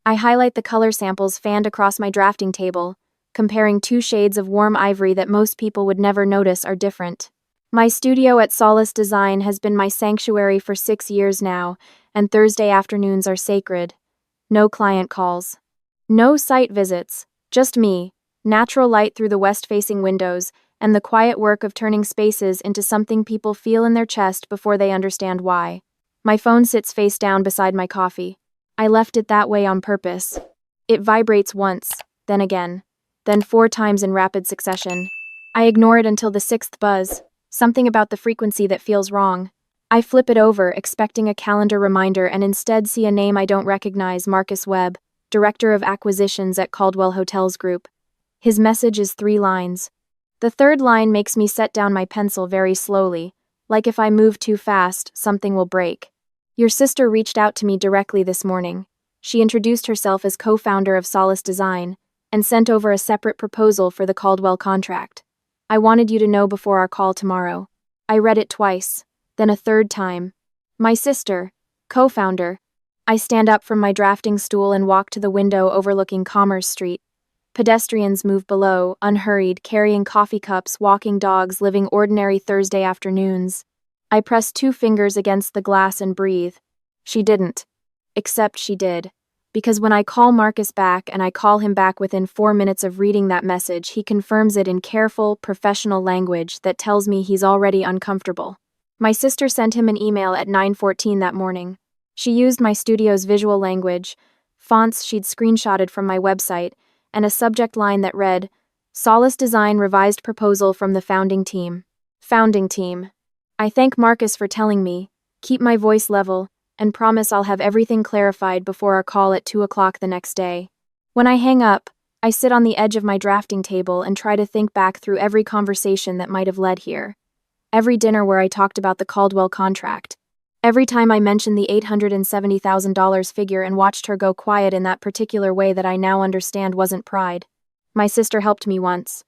I highlight the color samples fanned across my drafting table, comparing two shades of warm ivory that most people would never notice are different. My studio at Solace Design has been my sanctuary for 6 years now, and Thursday afternoons are sacred. No client calls. No site visits. Just me, natural light through the west-facing windows, and the quiet work of turning spaces into something people feel in their chest before they understand why. My phone sits face down beside my coffee. I left it that way on purpose. It vibrates once, then again, then 4 times in rapid succession. I ignore it until the 6th buzz, something about the frequency that feels wrong. I flip it over, expecting a calendar reminder, and instead see a name I don't recognize: Marcus Webb, Director of Acquisitions at Caldwell Hotels Group. His message is 3 lines. The 3rd line makes me set down my pencil very slowly, like if I move too fast, something will break. Your sister reached out to me directly this morning. She introduced herself as co-founder of Solace Design and sent over a separate proposal for the Caldwell contract. I wanted you to know before our call tomorrow. I read it twice, then a 3rd time. My sister, co-founder. I stand up from my drafting stool and walk to the window overlooking Commerce Street. Pedestrians move below, unhurried, carrying coffee cups, walking dogs, living ordinary Thursday afternoons. I press 2 fingers against the glass and breathe. She didn't. Except she did. Because when I call Marcus back, and I call him back within 4 minutes of reading that message, he confirms it in careful, professional language that tells me he's already uncomfortable. My sister sent him an email at 9:14 that morning. She used my studio's visual language, fonts she'd screenshotted from my website, and a subject line that read, "Solace Design revised proposal from the founding team." Founding team. I thank Marcus for telling me, keep my voice level, and promise I'll have everything clarified before our call at 2 o'clock the next day. When I hang up, I sit on the edge of my drafting table and try to think back through every conversation that might have led here. Every dinner where I talked about the Caldwell contract. Every time I mentioned the $870,000 figure and watched her go quiet in that particular way that I now understand wasn't pride. My sister helped me once.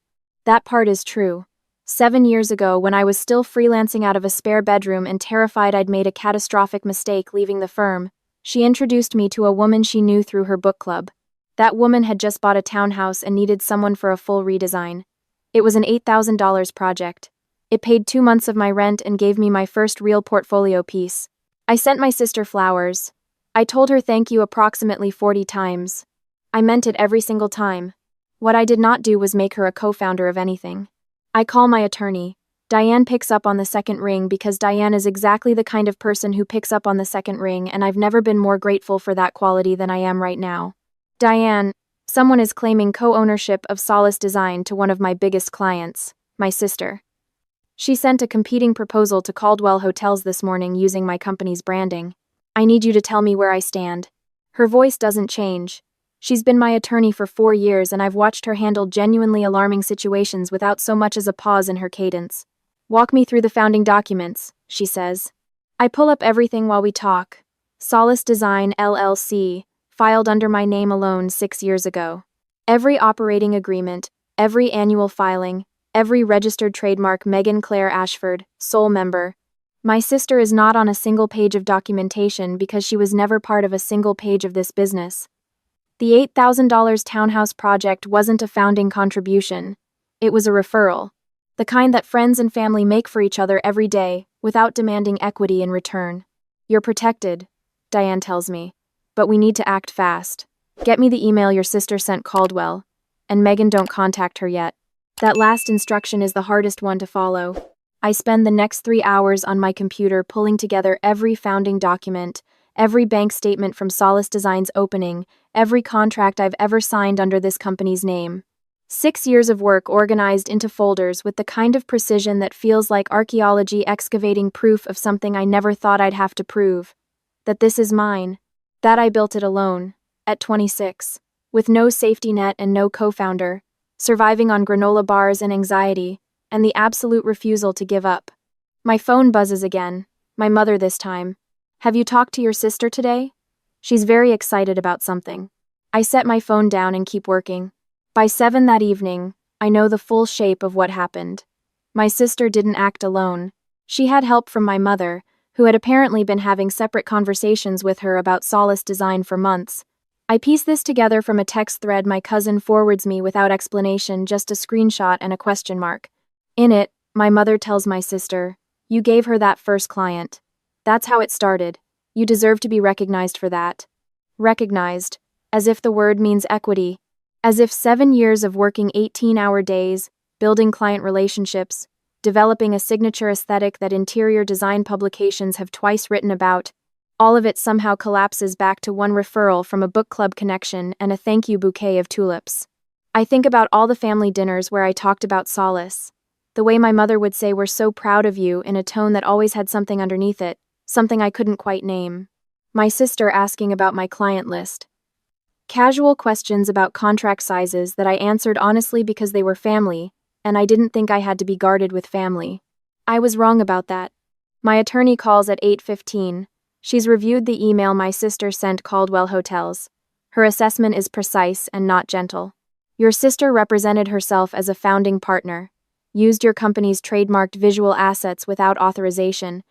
That part is true. 7 years ago, when I was still freelancing out of a spare bedroom and terrified I'd made a catastrophic mistake leaving the firm, she introduced me to a woman she knew through her book club. That woman had just bought a townhouse and needed someone for a full redesign. It was an $8,000 project. It paid 2 months of my rent and gave me my first real portfolio piece. I sent my sister flowers. I told her thank you approximately 40 times. I meant it every single time. What I did not do was make her a co-founder of anything. I call my attorney. Diane picks up on the second ring because Diane is exactly the kind of person who picks up on the second ring, and I've never been more grateful for that quality than I am right now. Diane, someone is claiming co-ownership of Solace Design to one of my biggest clients, my sister. She sent a competing proposal to Caldwell Hotels this morning using my company's branding. I need you to tell me where I stand. Her voice doesn't change. She's been my attorney for 4 years, and I've watched her handle genuinely alarming situations without so much as a pause in her cadence. Walk me through the founding documents, she says. I pull up everything while we talk. Solace Design, LLC, filed under my name alone 6 years ago. Every operating agreement, every annual filing, every registered trademark. Megan Claire Ashford, sole member. My sister is not on a single page of documentation because she was never part of a single page of this business. The $8,000 townhouse project wasn't a founding contribution. It was a referral. The kind that friends and family make for each other every day, without demanding equity in return. You're protected, Diane tells me, but we need to act fast. Get me the email your sister sent Caldwell, and Megan, don't contact her yet. That last instruction is the hardest one to follow. I spend the next 3 hours on my computer pulling together every founding document, every bank statement from Solace Design's opening, every contract I've ever signed under this company's name. 6 years of work organized into folders with the kind of precision that feels like archaeology excavating proof of something I never thought I'd have to prove. That this is mine. That I built it alone, at 26, with no safety net and no co-founder, surviving on granola bars and anxiety, and the absolute refusal to give up. My phone buzzes again, my mother this time. Have you talked to your sister today? She's very excited about something. I set my phone down and keep working. By 7 that evening, I know the full shape of what happened. My sister didn't act alone. She had help from my mother, who had apparently been having separate conversations with her about Solace Design for months. I piece this together from a text thread my cousin forwards me without explanation, just a screenshot and a question mark. In it, my mother tells my sister, "You gave her that first client. That's how it started. You deserve to be recognized for that." Recognized, as if the word means equity, as if 7 years of working 18-hour days, building client relationships, developing a signature aesthetic that interior design publications have twice written about, all of it somehow collapses back to one referral from a book club connection and a thank you bouquet of tulips. I think about all the family dinners where I talked about Solace. The way my mother would say, "We're so proud of you," in a tone that always had something underneath it, something I couldn't quite name. My sister asking about my client list. Casual questions about contract sizes that I answered honestly because they were family, and I didn't think I had to be guarded with family. I was wrong about that. My attorney calls at 8:15. She's reviewed the email my sister sent Caldwell Hotels. Her assessment is precise and not gentle. Your sister represented herself as a founding partner, used your company's trademarked visual assets without authorization,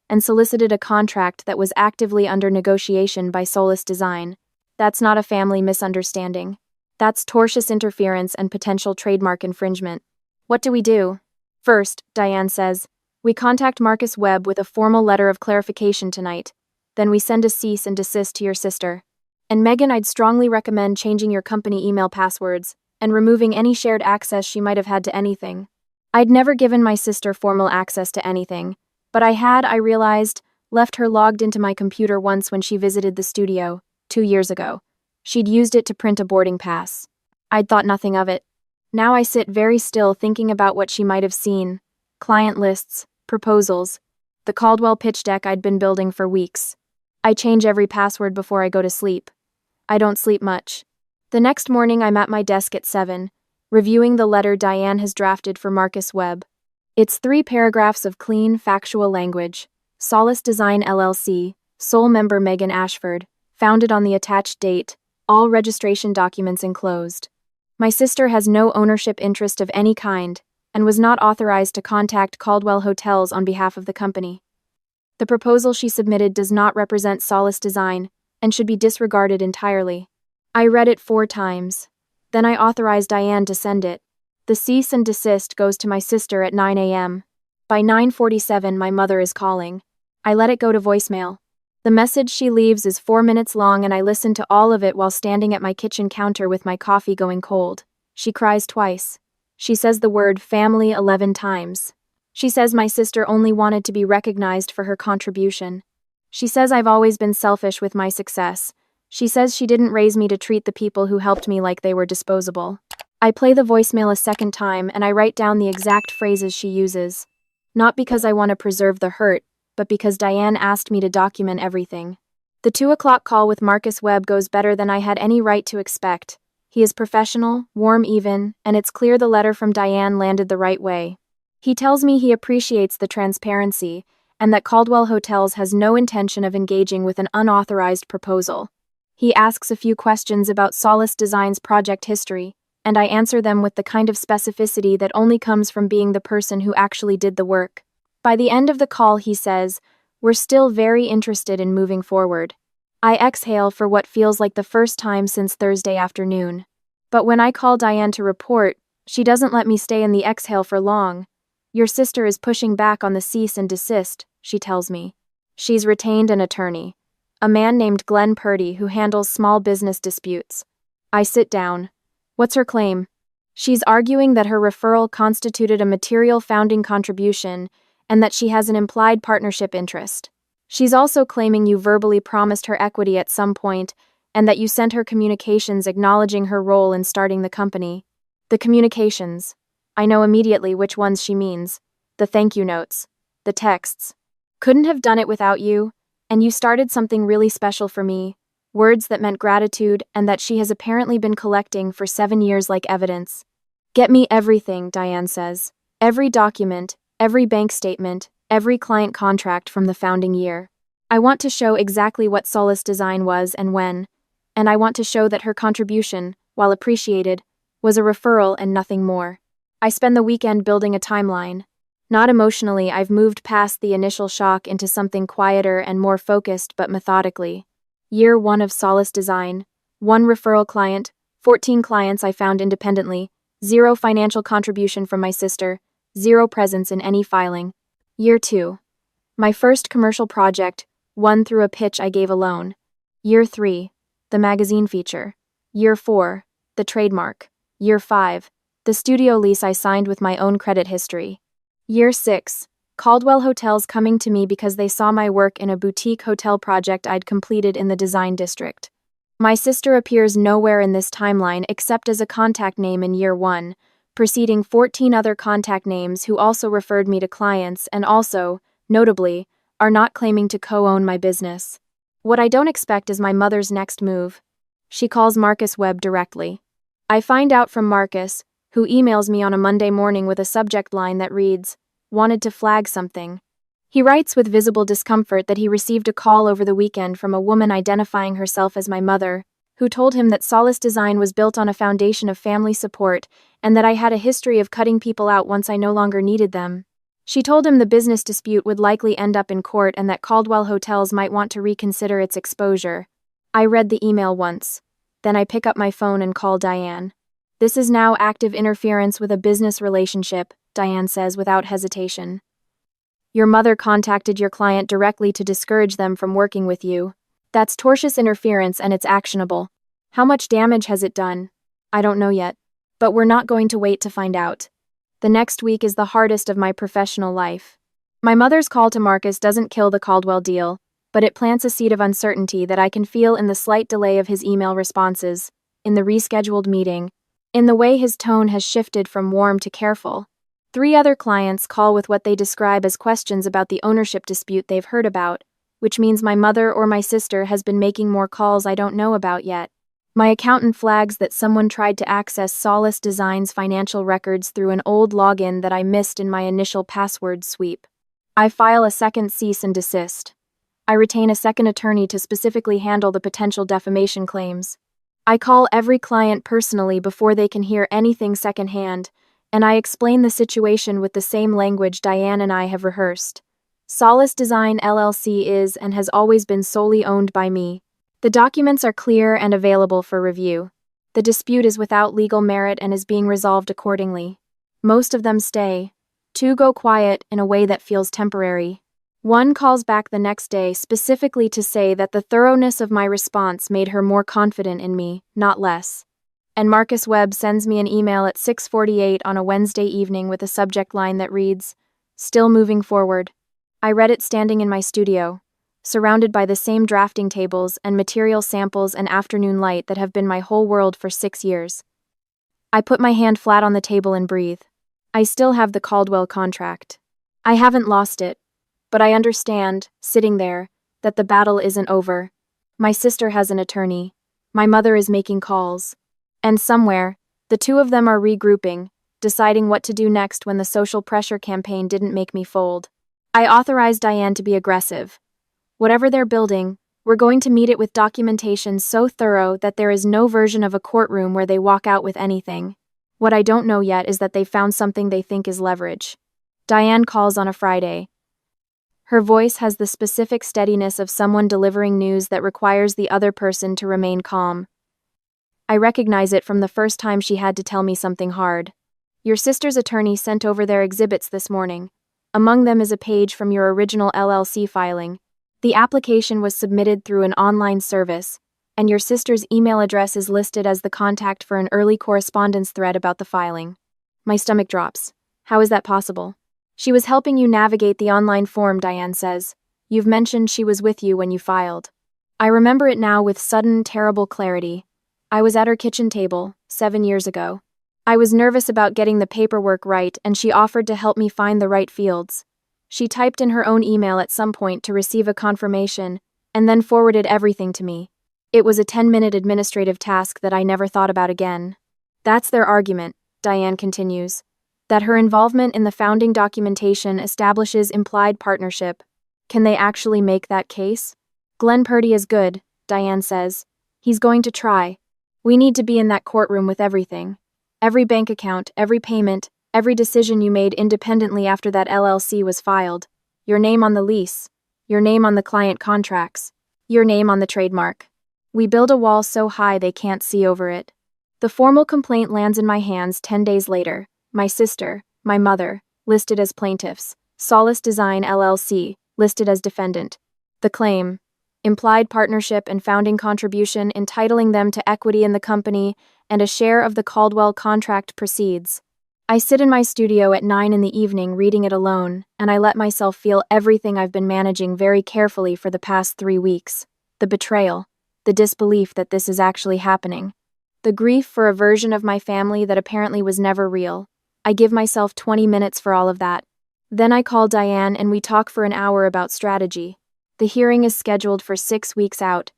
and solicited a contract that was actively under negotiation by Solace Design. That's not a family misunderstanding. That's tortious interference and potential trademark infringement. What do we do? First, Diane says, we contact Marcus Webb with a formal letter of clarification tonight. Then we send a cease and desist to your sister. And Megan, I'd strongly recommend changing your company email passwords and removing any shared access she might have had to anything. I'd never given my sister formal access to anything, but I realized, left her logged into my computer once when she visited the studio, 2 years ago. She'd used it to print a boarding pass. I'd thought nothing of it. Now I sit very still thinking about what she might have seen. Client lists, proposals, the Caldwell pitch deck I'd been building for weeks. I change every password before I go to sleep. I don't sleep much. The next morning I'm at my desk at 7, reviewing the letter Diane has drafted for Marcus Webb. It's 3 paragraphs of clean, factual language. Solace Design LLC, sole member Megan Ashford, founded on the attached date, all registration documents enclosed. My sister has no ownership interest of any kind, and was not authorized to contact Caldwell Hotels on behalf of the company. The proposal she submitted does not represent Solace Design, and should be disregarded entirely. I read it 4 times. Then I authorized Diane to send it. The cease and desist goes to my sister at 9 a.m. By 9:47 my mother is calling. I let it go to voicemail. The message she leaves is 4 minutes long and I listen to all of it while standing at my kitchen counter with my coffee going cold. She cries twice. She says the word family 11 times. She says my sister only wanted to be recognized for her contribution. She says I've always been selfish with my success. She says she didn't raise me to treat the people who helped me like they were disposable. I play the voicemail a second time and I write down the exact phrases she uses. Not because I want to preserve the hurt, but because Diane asked me to document everything. The 2 o'clock call with Marcus Webb goes better than I had any right to expect. He is professional, warm even, and it's clear the letter from Diane landed the right way. He tells me he appreciates the transparency, and that Caldwell Hotels has no intention of engaging with an unauthorized proposal. He asks a few questions about Solace Design's project history, and I answer them with the kind of specificity that only comes from being the person who actually did the work. By the end of the call, he says, "We're still very interested in moving forward." I exhale for what feels like the first time since Thursday afternoon. But when I call Diane to report, she doesn't let me stay in the exhale for long. Your sister is pushing back on the cease and desist, she tells me. She's retained an attorney, a man named Glenn Purdy who handles small business disputes. I sit down. What's her claim? She's arguing that her referral constituted a material founding contribution and that she has an implied partnership interest. She's also claiming you verbally promised her equity at some point and that you sent her communications acknowledging her role in starting the company. The communications. I know immediately which ones she means. The thank you notes. The texts. Couldn't have done it without you, and you started something really special for me. Words that meant gratitude and that she has apparently been collecting for 7 years like evidence. Get me everything, Diane says. Every document, every bank statement, every client contract from the founding year. I want to show exactly what Solace Design was and when, and I want to show that her contribution, while appreciated, was a referral and nothing more. I spend the weekend building a timeline. Not emotionally, I've moved past the initial shock into something quieter and more focused but methodically. Year 1 of Solace Design, 1 referral client, 14 clients I found independently, 0 financial contribution from my sister, 0 presence in any filing. Year 2. My first commercial project, won through a pitch I gave alone. Year 3. The magazine feature. Year 4. The trademark. Year 5. The studio lease I signed with my own credit history. Year 6. Caldwell Hotels coming to me because they saw my work in a boutique hotel project I'd completed in the design district. My sister appears nowhere in this timeline except as a contact name in year 1, preceding 14 other contact names who also referred me to clients and also, notably, are not claiming to co-own my business. What I don't expect is my mother's next move. She calls Marcus Webb directly. I find out from Marcus, who emails me on a Monday morning with a subject line that reads, "Wanted to flag something." He writes with visible discomfort that he received a call over the weekend from a woman identifying herself as my mother, who told him that Solace Design was built on a foundation of family support and that I had a history of cutting people out once I no longer needed them. She told him the business dispute would likely end up in court and that Caldwell Hotels might want to reconsider its exposure. I read the email once. Then I pick up my phone and call Diane. "This is now active interference with a business relationship," Diane says without hesitation. "Your mother contacted your client directly to discourage them from working with you. That's tortious interference and it's actionable. How much damage has it done? I don't know yet. But we're not going to wait to find out. The next week is the hardest of my professional life." My mother's call to Marcus doesn't kill the Caldwell deal, but it plants a seed of uncertainty that I can feel in the slight delay of his email responses, in the rescheduled meeting, in the way his tone has shifted from warm to careful. 3 other clients call with what they describe as questions about the ownership dispute they've heard about, which means my mother or my sister has been making more calls I don't know about yet. My accountant flags that someone tried to access Solace Design's financial records through an old login that I missed in my initial password sweep. I file a second cease and desist. I retain a second attorney to specifically handle the potential defamation claims. I call every client personally before they can hear anything secondhand, and I explain the situation with the same language Diane and I have rehearsed. Solace Design LLC is and has always been solely owned by me. The documents are clear and available for review. The dispute is without legal merit and is being resolved accordingly. Most of them stay. 2 go quiet in a way that feels temporary. 1 calls back the next day specifically to say that the thoroughness of my response made her more confident in me, not less. And Marcus Webb sends me an email at 6:48 on a Wednesday evening with a subject line that reads, "Still moving forward." I read it standing in my studio, surrounded by the same drafting tables and material samples and afternoon light that have been my whole world for 6 years. I put my hand flat on the table and breathe. I still have the Caldwell contract. I haven't lost it, but I understand, sitting there, that the battle isn't over. My sister has an attorney. My mother is making calls. And somewhere, the 2 of them are regrouping, deciding what to do next when the social pressure campaign didn't make me fold. I authorized Diane to be aggressive. Whatever they're building, we're going to meet it with documentation so thorough that there is no version of a courtroom where they walk out with anything. What I don't know yet is that they found something they think is leverage. Diane calls on a Friday. Her voice has the specific steadiness of someone delivering news that requires the other person to remain calm. I recognize it from the first time she had to tell me something hard. "Your sister's attorney sent over their exhibits this morning. Among them is a page from your original LLC filing. The application was submitted through an online service, and your sister's email address is listed as the contact for an early correspondence thread about the filing." My stomach drops. How is that possible? "She was helping you navigate the online form," Diane says. "You've mentioned she was with you when you filed." I remember it now with sudden, terrible clarity. I was at her kitchen table, 7 years ago. I was nervous about getting the paperwork right, and she offered to help me find the right fields. She typed in her own email at some point to receive a confirmation, and then forwarded everything to me. It was a 10-minute administrative task that I never thought about again. "That's their argument," Diane continues, "that her involvement in the founding documentation establishes implied partnership. Can they actually make that case?" "Glenn Purdy is good," Diane says. "He's going to try. We need to be in that courtroom with everything. Every bank account, every payment, every decision you made independently after that LLC was filed. Your name on the lease. Your name on the client contracts. Your name on the trademark. We build a wall so high they can't see over it. The formal complaint lands in my hands 10 days later. My sister, my mother, listed as plaintiffs. Solace Design LLC, listed as defendant. The claim: implied partnership and founding contribution entitling them to equity in the company and a share of the Caldwell contract proceeds. I sit in my studio at 9 in the evening reading it alone, and I let myself feel everything I've been managing very carefully for the past 3 weeks. The betrayal, the disbelief that this is actually happening, the grief for a version of my family that apparently was never real. I give myself 20 minutes for all of that. Then I call Diane and we talk for an hour about strategy. The hearing is scheduled for 6 weeks out.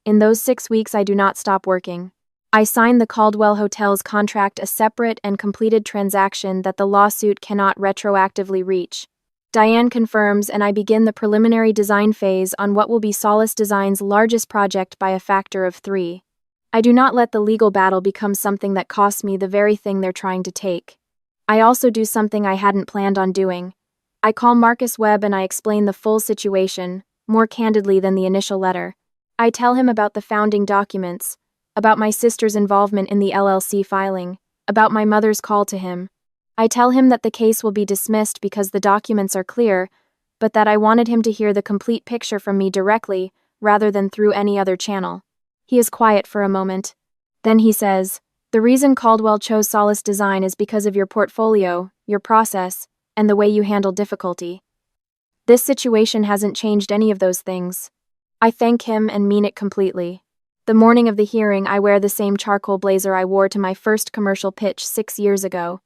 In those 6 weeks, I do not stop working. I sign the Caldwell Hotel's contract, a separate and completed transaction that the lawsuit cannot retroactively reach. Diane confirms, and I begin the preliminary design phase on what will be Solace Design's largest project by a factor of 3. I do not let the legal battle become something that costs me the very thing they're trying to take. I also do something I hadn't planned on doing. I call Marcus Webb and I explain the full situation, more candidly than the initial letter. I tell him about the founding documents, about my sister's involvement in the LLC filing, about my mother's call to him. I tell him that the case will be dismissed because the documents are clear, but that I wanted him to hear the complete picture from me directly, rather than through any other channel. He is quiet for a moment. Then he says, "The reason Caldwell chose Solace Design is because of your portfolio, your process, and the way you handle difficulty. This situation hasn't changed any of those things." I thank him and mean it completely. The morning of the hearing, I wear the same charcoal blazer I wore to my first commercial pitch 6 years ago.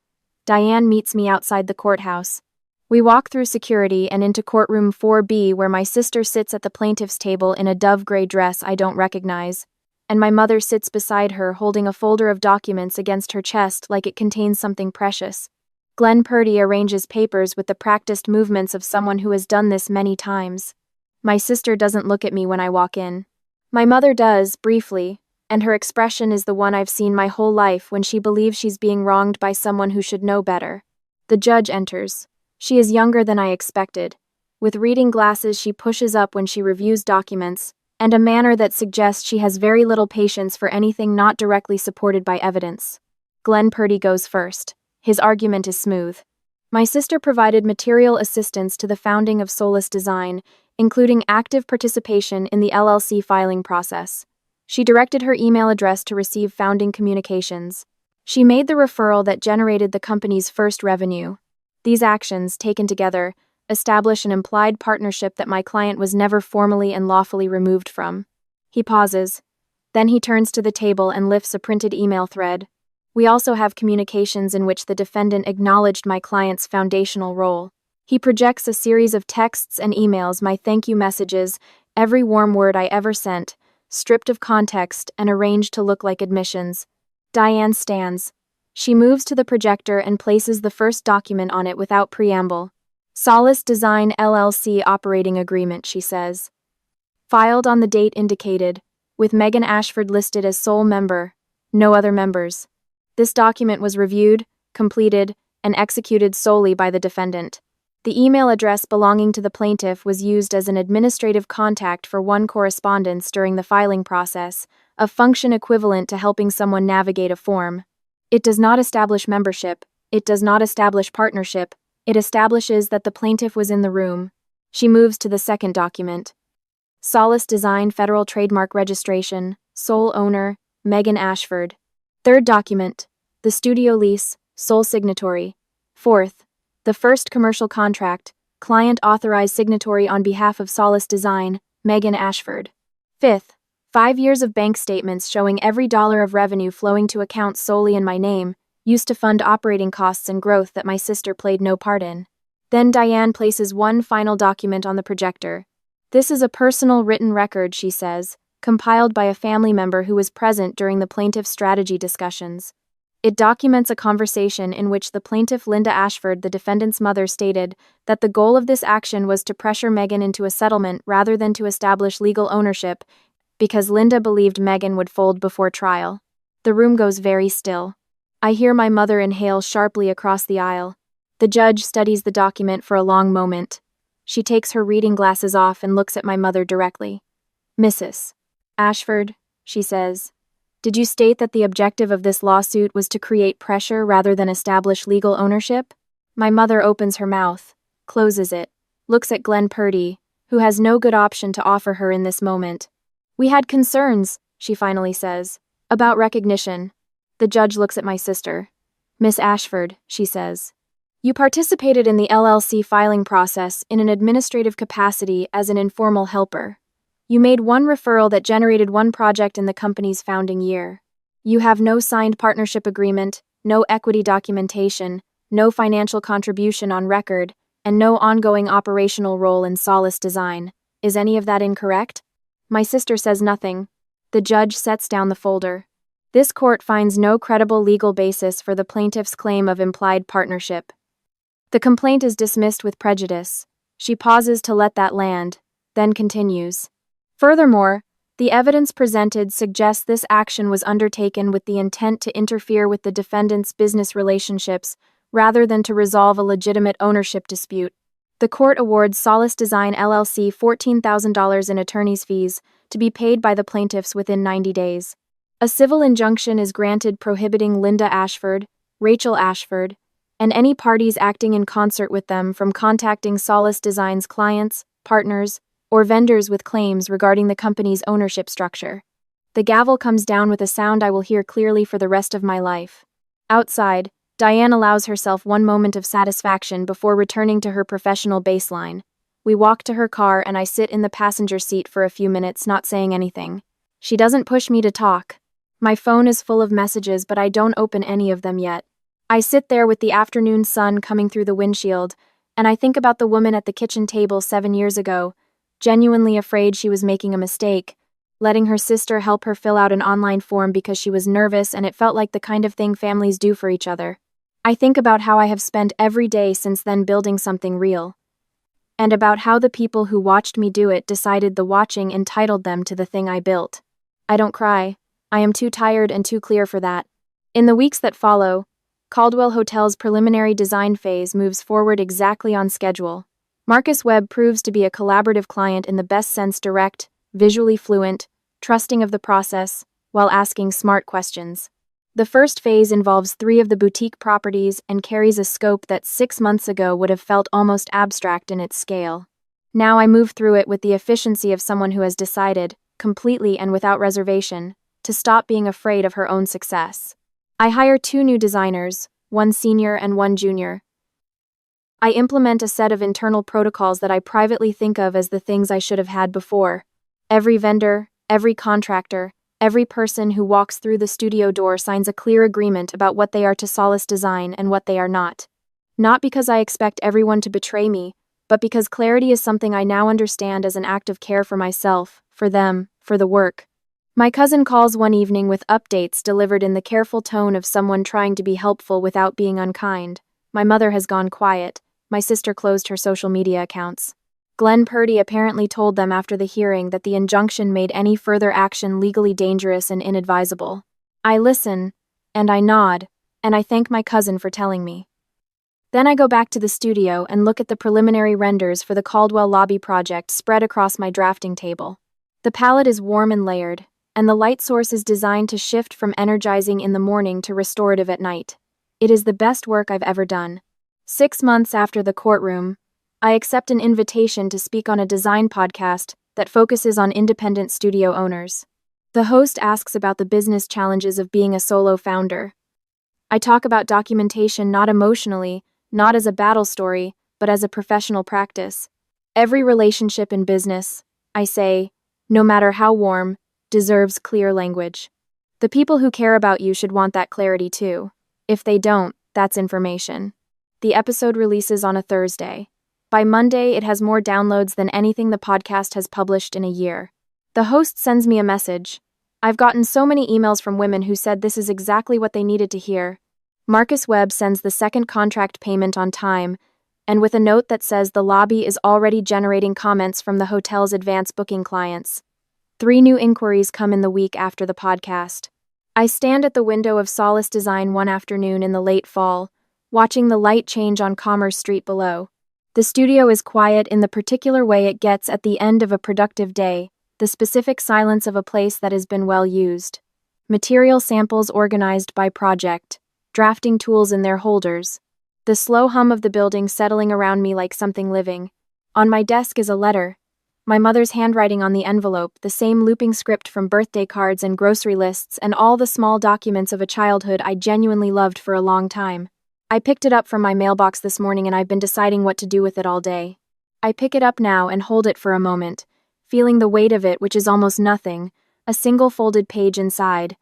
Diane meets me outside the courthouse. We walk through security and into courtroom 4B, where my sister sits at the plaintiff's table in a dove gray dress I don't recognize, and my mother sits beside her holding a folder of documents against her chest like it contains something precious. Glenn Purdy arranges papers with the practiced movements of someone who has done this many times. My sister doesn't look at me when I walk in. My mother does, briefly, and her expression is the one I've seen my whole life when she believes she's being wronged by someone who should know better. The judge enters. She is younger than I expected. With reading glasses she pushes up when she reviews documents, and a manner that suggests she has very little patience for anything not directly supported by evidence. Glenn Purdy goes first. His argument is smooth. My sister provided material assistance to the founding of Solace Design, including active participation in the LLC filing process. She directed her email address to receive founding communications. She made the referral that generated the company's first revenue. These actions, taken together, establish an implied partnership that my client was never formally and lawfully removed from. He pauses. Then he turns to the table and lifts a printed email thread. We also have communications in which the defendant acknowledged my client's foundational role. He projects a series of texts and emails, my thank you messages, every warm word I ever sent, stripped of context and arranged to look like admissions. Diane stands. She moves to the projector and places the first document on it without preamble. Solace Design LLC Operating Agreement, she says. Filed on the date indicated, with Megan Ashford listed as sole member, no other members. This document was reviewed, completed, and executed solely by the defendant. The email address belonging to the plaintiff was used as an administrative contact for one correspondence during the filing process, a function equivalent to helping someone navigate a form. It does not establish membership. It does not establish partnership. It establishes that the plaintiff was in the room. She moves to the second document. Solace Design Federal Trademark Registration, sole owner, Megan Ashford. Third document. The studio lease, sole signatory. Fourth. The first commercial contract, client authorized signatory on behalf of Solace Design, Megan Ashford. Fifth. 5 years of bank statements showing every dollar of revenue flowing to accounts solely in my name, used to fund operating costs and growth that my sister played no part in. Then Diane places one final document on the projector. This is a personal written record, she says, compiled by a family member who was present during the plaintiff's strategy discussions. It documents a conversation in which the plaintiff Linda Ashford, the defendant's mother, stated that the goal of this action was to pressure Megan into a settlement rather than to establish legal ownership, because Linda believed Megan would fold before trial. The room goes very still. I hear my mother inhale sharply across the aisle. The judge studies the document for a long moment. She takes her reading glasses off and looks at my mother directly. "Mrs. Ashford," she says. Did you state that the objective of this lawsuit was to create pressure rather than establish legal ownership? My mother opens her mouth, closes it, looks at Glenn Purdy, who has no good option to offer her in this moment. We had concerns, she finally says, about recognition. The judge looks at my sister. Miss Ashford, she says. You participated in the LLC filing process in an administrative capacity as an informal helper. You made one referral that generated one project in the company's founding year. You have no signed partnership agreement, no equity documentation, no financial contribution on record, and no ongoing operational role in Solace Design. Is any of that incorrect? My sister says nothing. The judge sets down the folder. This court finds no credible legal basis for the plaintiff's claim of implied partnership. The complaint is dismissed with prejudice. She pauses to let that land, then continues. Furthermore, the evidence presented suggests this action was undertaken with the intent to interfere with the defendant's business relationships rather than to resolve a legitimate ownership dispute. The court awards Solace Design LLC $14,000 in attorney's fees to be paid by the plaintiffs within 90 days. A civil injunction is granted prohibiting Linda Ashford, Rachel Ashford, and any parties acting in concert with them from contacting Solace Design's clients, partners, or vendors with claims regarding the company's ownership structure. The gavel comes down with a sound I will hear clearly for the rest of my life. Outside, Diane allows herself one moment of satisfaction before returning to her professional baseline. We walk to her car and I sit in the passenger seat for a few minutes, not saying anything. She doesn't push me to talk. My phone is full of messages, but I don't open any of them yet. I sit there with the afternoon sun coming through the windshield, and I think about the woman at the kitchen table 7 years ago, genuinely afraid she was making a mistake, letting her sister help her fill out an online form because she was nervous and it felt like the kind of thing families do for each other. I think about how I have spent every day since then building something real, and about how the people who watched me do it decided the watching entitled them to the thing I built. I don't cry. I am too tired and too clear for that. In the weeks that follow, Caldwell Hotel's preliminary design phase moves forward exactly on schedule. Marcus Webb proves to be a collaborative client in the best sense, direct, visually fluent, trusting of the process, while asking smart questions. The first phase involves 3 of the boutique properties and carries a scope that 6 months ago would have felt almost abstract in its scale. Now I move through it with the efficiency of someone who has decided, completely and without reservation, to stop being afraid of her own success. I hire 2 new designers, one senior and one junior. I implement a set of internal protocols that I privately think of as the things I should have had before. Every vendor, every contractor, every person who walks through the studio door signs a clear agreement about what they are to Solace Design and what they are not. Not because I expect everyone to betray me, but because clarity is something I now understand as an act of care for myself, for them, for the work. My cousin calls one evening with updates delivered in the careful tone of someone trying to be helpful without being unkind. My mother has gone quiet. My sister closed her social media accounts. Glenn Purdy apparently told them after the hearing that the injunction made any further action legally dangerous and inadvisable. I listen, and I nod, and I thank my cousin for telling me. Then I go back to the studio and look at the preliminary renders for the Caldwell Lobby project spread across my drafting table. The palette is warm and layered, and the light source is designed to shift from energizing in the morning to restorative at night. It is the best work I've ever done. 6 months after the courtroom, I accept an invitation to speak on a design podcast that focuses on independent studio owners. The host asks about the business challenges of being a solo founder. I talk about documentation not emotionally, not as a battle story, but as a professional practice. Every relationship in business, I say, no matter how warm, deserves clear language. The people who care about you should want that clarity too. If they don't, that's information. The episode releases on a Thursday. By Monday, it has more downloads than anything the podcast has published in a year. The host sends me a message. I've gotten so many emails from women who said this is exactly what they needed to hear. Marcus Webb sends the second contract payment on time, and with a note that says the lobby is already generating comments from the hotel's advance booking clients. 3 new inquiries come in the week after the podcast. I stand at the window of Solace Design one afternoon in the late fall, watching the light change on Commerce Street below. The studio is quiet in the particular way it gets at the end of a productive day, the the specific silence of a place that has been well used. Material samples organized by project, drafting tools in their holders. The slow hum of the building settling around me like something living. On my desk is a letter. My mother's handwriting on the envelope, the same looping script from birthday cards and grocery lists, and all the small documents of a childhood I genuinely loved for a long time. I picked it up from my mailbox this morning and I've been deciding what to do with it all day. I pick it up now and hold it for a moment, feeling the weight of it, which is almost nothing, a single folded page inside.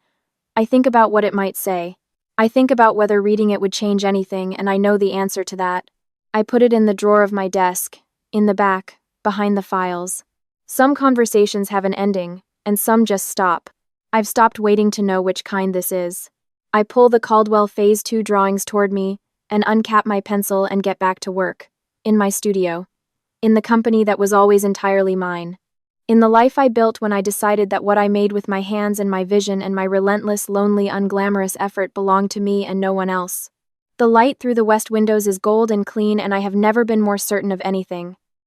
I think about what it might say. I think about whether reading it would change anything, and I know the answer to that. I put it in the drawer of my desk, in the back, behind the files. Some conversations have an ending, and some just stop. I've stopped waiting to know which kind this is. I pull the Caldwell Phase 2 drawings toward me, and uncap my pencil and get back to work. In my studio. In the company that was always entirely mine. In the life I built when I decided that what I made with my hands and my vision and my relentless, lonely, unglamorous effort belonged to me and no one else. The light through the west windows is gold and clean, and I have never been more certain of anything.